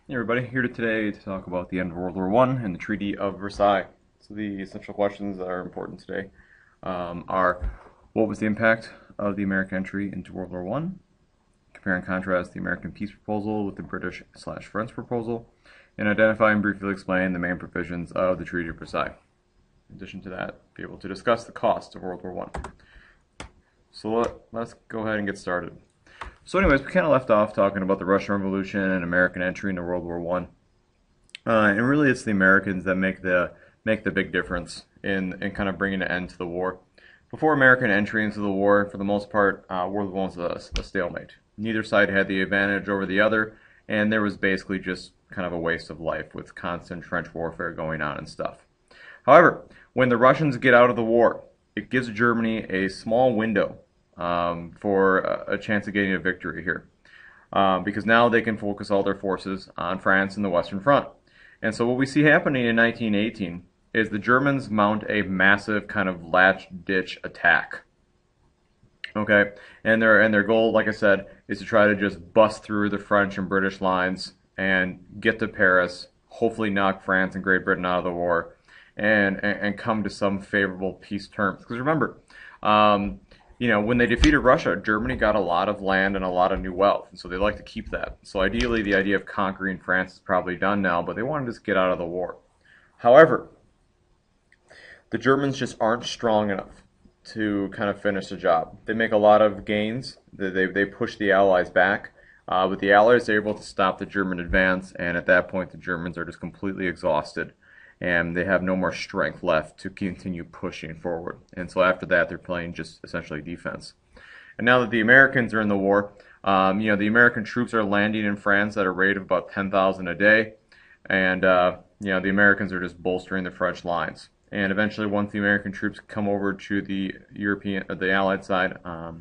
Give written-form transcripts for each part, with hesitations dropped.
Hey everybody, here today to talk about the end of World War I and the Treaty of Versailles. So the essential questions that are important today are what was the impact of the American entry into World War I? Compare and contrast the American peace proposal with the British/French proposal, and identify and briefly explain the main provisions of the Treaty of Versailles. In addition to that, be able to discuss the cost of World War I. So let's go ahead and get started. So anyways, we kind of left off talking about the Russian Revolution and American entry into World War One, and really it's the Americans that make the big difference in kind of bringing an end to the war. Before American entry into the war, for the most part, World War One was a stalemate. Neither side had the advantage over the other, and there was basically just kind of a waste of life with constant trench warfare going on and stuff. However, when the Russians get out of the war, it gives Germany a small window for a chance of getting a victory here. Because now they can focus all their forces on France and the Western Front. And so what we see happening in 1918 is the Germans mount a massive kind of latch-ditch attack. Okay, and their goal, like I said, is to try to just bust through the French and British lines and get to Paris, hopefully knock France and Great Britain out of the war, and come to some favorable peace terms. Because remember, when they defeated Russia, Germany got a lot of land and a lot of new wealth, and so they like to keep that. So ideally, the idea of conquering France is probably done now, but they want to just get out of the war. However, the Germans just aren't strong enough to kind of finish the job. They make a lot of gains. They push the Allies back, but the Allies are able to stop the German advance, and at that point, the Germans are just completely exhausted, and they have no more strength left to continue pushing forward. And so after that, they're playing just essentially defense. And now that the Americans are in the war, the American troops are landing in France at a rate of about 10,000 a day, and the Americans are just bolstering the French lines. And eventually, once the American troops come over to the the Allied side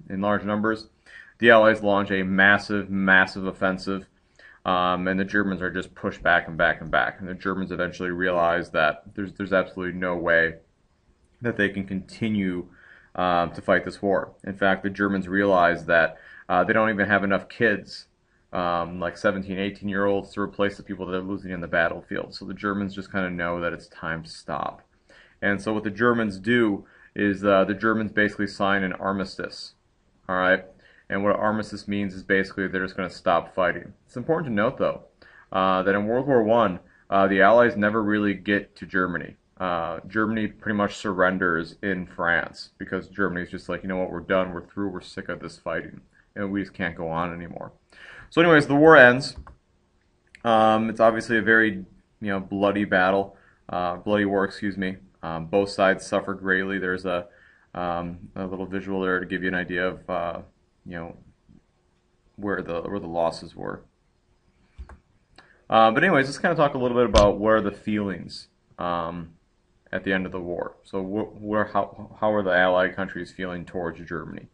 in large numbers, the Allies launch a massive, massive offensive. And the Germans are just pushed back and back and back. And the Germans eventually realize that there's absolutely no way that they can continue to fight this war. In fact, the Germans realize that they don't even have enough kids, like 17, 18-year-olds, to replace the people that they're losing in the battlefield. So the Germans just kind of know that it's time to stop. And so what the Germans do is the Germans basically sign an armistice. All right. And what an armistice means is basically they're just going to stop fighting. It's important to note, though, that in World War I, the Allies never really get to Germany. Germany pretty much surrenders in France because Germany's just like, you know what, we're done, we're through, we're sick of this fighting, and we just can't go on anymore. So anyways, the war ends. It's obviously a very bloody battle, bloody war, excuse me. Both sides suffer greatly. There's a little visual there to give you an idea of where the losses were. But anyways, let's kind of talk a little bit about what are the feelings at the end of the war. So how are the Allied countries feeling towards Germany?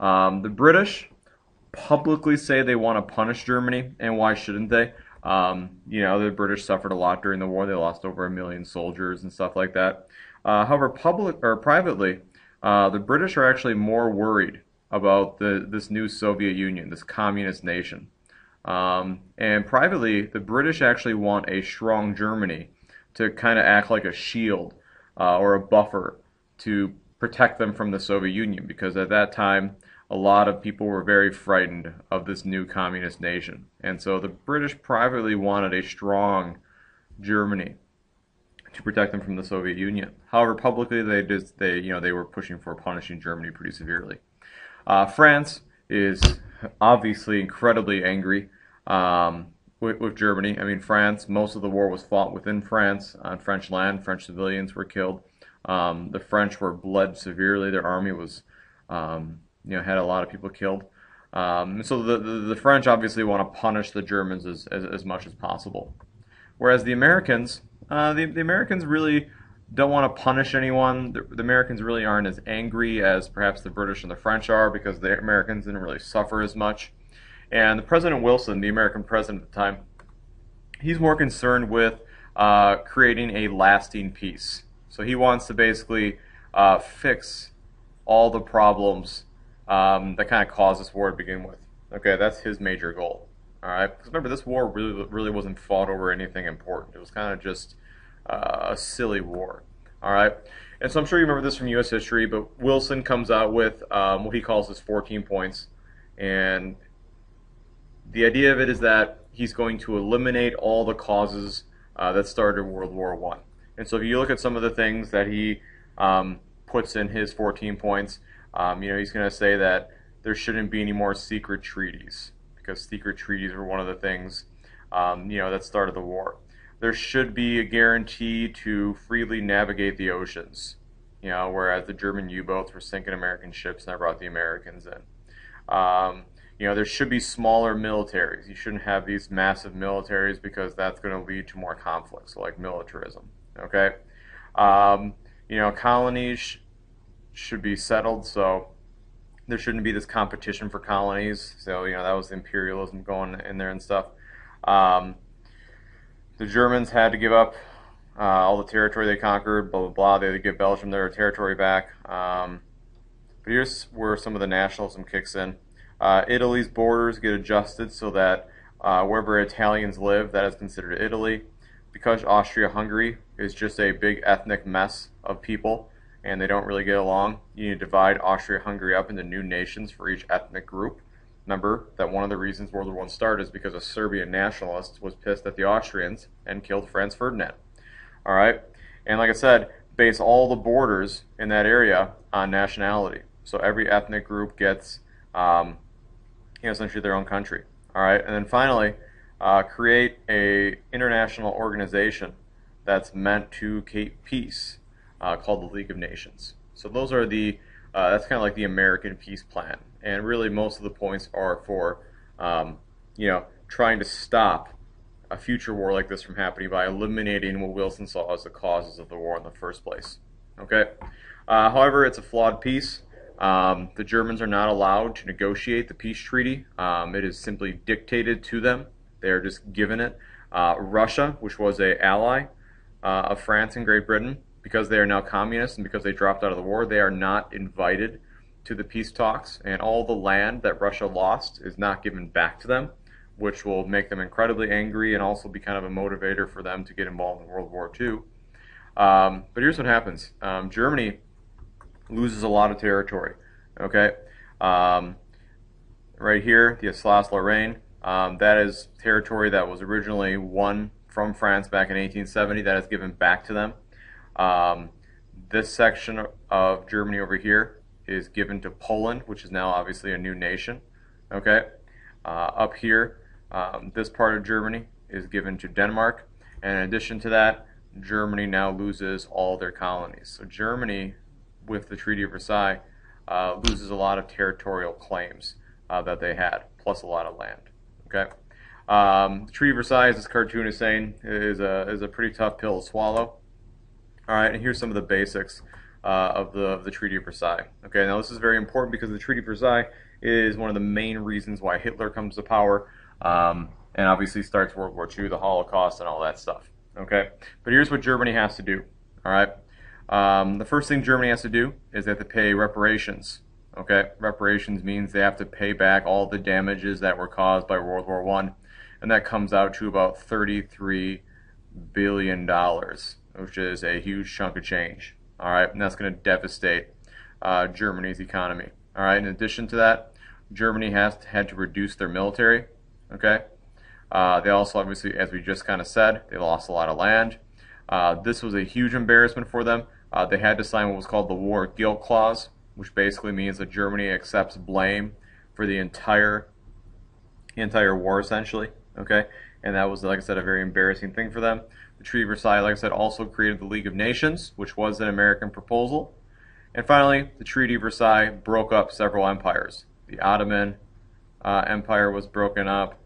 The British publicly say they want to punish Germany, and why shouldn't they? The British suffered a lot during the war. They lost over 1 million soldiers and stuff like that. However, privately, the British are actually more worried about this new Soviet Union, this communist nation. And privately, the British actually want a strong Germany to kind of act like a shield or a buffer to protect them from the Soviet Union, because at that time, a lot of people were very frightened of this new communist nation. And so the British privately wanted a strong Germany to protect them from the Soviet Union. However, publicly, they were pushing for punishing Germany pretty severely. France is obviously incredibly angry with Germany. I mean, France, most of the war was fought within France, on French land. French civilians were killed. The French were bled severely. Their army was, had a lot of people killed. So the French obviously want to punish the Germans as much as possible. Whereas the Americans, the Americans really don't want to punish anyone. The Americans really aren't as angry as perhaps the British and the French are, because the Americans didn't really suffer as much. And President Wilson, the American president at the time, he's more concerned with creating a lasting peace. So he wants to basically fix all the problems that kind of caused this war to begin with. Okay, that's his major goal. All right, because remember, this war really wasn't fought over anything important. It was kind of just a silly war. All right, and so I'm sure you remember this from U.S. history, but Wilson comes out with what he calls his 14 points, and the idea of it is that he's going to eliminate all the causes that started World War I. And so if you look at some of the things that he puts in his 14 points, he's going to say that there shouldn't be any more secret treaties, because secret treaties were one of the things that started the war. There should be a guarantee to freely navigate the oceans, whereas the German U-boats were sinking American ships and that brought the Americans in. There should be smaller militaries. You shouldn't have these massive militaries because that's going to lead to more conflicts, so like militarism. Okay, colonies should be settled, so there shouldn't be this competition for colonies. So that was imperialism going in there and stuff. The Germans had to give up all the territory they conquered. Blah blah blah. They had to give Belgium their territory back. But here's where some of the nationalism kicks in. Italy's borders get adjusted so that wherever Italians live, that is considered Italy. Because Austria-Hungary is just a big ethnic mess of people and they don't really get along, you need to divide Austria-Hungary up into new nations for each ethnic group. Remember that one of the reasons World War I started is because a Serbian nationalist was pissed at the Austrians and killed Franz Ferdinand. All right, and like I said, base all the borders in that area on nationality. So every ethnic group gets essentially their own country. All right, and then finally, create a international organization that's meant to keep peace, called the League of Nations. So those are that's kind of like the American peace plan, and really most of the points are for trying to stop a future war like this from happening by eliminating what Wilson saw as the causes of the war in the first place. Okay. However, it's a flawed peace. The Germans are not allowed to negotiate the peace treaty. It is simply dictated to them. They are just given it. Russia, which was an ally of France and Great Britain, because they are now communists and because they dropped out of the war, they are not invited to the peace talks, and all the land that Russia lost is not given back to them, which will make them incredibly angry and also be kind of a motivator for them to get involved in World War II. But here's what happens. Germany loses a lot of territory. Okay, right here, the Alsace-Lorraine, that is territory that was originally won from France back in 1870. That is given back to them. This section of Germany over here is given to Poland, which is now obviously a new nation. Okay, up here, this part of Germany is given to Denmark, and in addition to that, Germany now loses all their colonies. So Germany, with the Treaty of Versailles, loses a lot of territorial claims that they had, plus a lot of land. Okay, the Treaty of Versailles, as this cartoon is saying, is a pretty tough pill to swallow. All right, and here's some of the basics of the Treaty of Versailles. Okay, now this is very important because the Treaty of Versailles is one of the main reasons why Hitler comes to power, and obviously starts World War II, the Holocaust, and all that stuff. Okay, but here's what Germany has to do. All right, the first thing Germany has to do is they have to pay reparations. Okay, reparations means they have to pay back all the damages that were caused by World War I, and that comes out to about $33 billion, which is a huge chunk of change. All right, and that's going to devastate Germany's economy. All right, in addition to that, Germany had to reduce their military. Okay, they also obviously, as we just kind of said, they lost a lot of land. This was a huge embarrassment for them. They had to sign what was called the War Guilt Clause, which basically means that Germany accepts blame for the entire war, essentially. Okay, and that was, like I said, a very embarrassing thing for them. The Treaty of Versailles, like I said, also created the League of Nations, which was an American proposal. And finally, the Treaty of Versailles broke up several empires. The Ottoman Empire was broken up.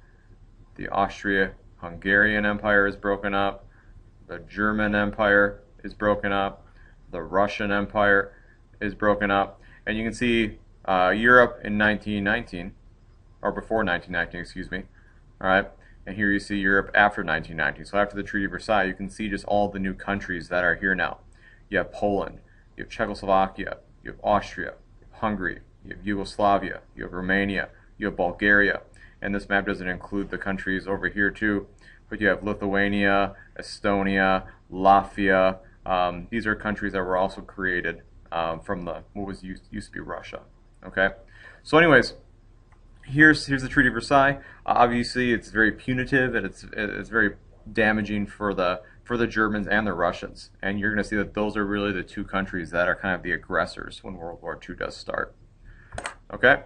The Austria-Hungarian Empire is broken up. The German Empire is broken up. The Russian Empire is broken up. And you can see Europe in 1919, or before 1919, excuse me. All right. And here you see Europe after 1919. So after the Treaty of Versailles, you can see just all the new countries that are here now. You have Poland, you have Czechoslovakia, you have Austria, you have Hungary, you have Yugoslavia, you have Romania, you have Bulgaria. and this map doesn't include the countries over here too, but you have Lithuania, Estonia, Latvia. These are countries that were also created from what was used to be Russia. Okay, so anyways, here's the Treaty of Versailles. Obviously, it's very punitive and it's very damaging for the Germans and the Russians. And you're going to see that those are really the two countries that are kind of the aggressors when World War II does start. Okay,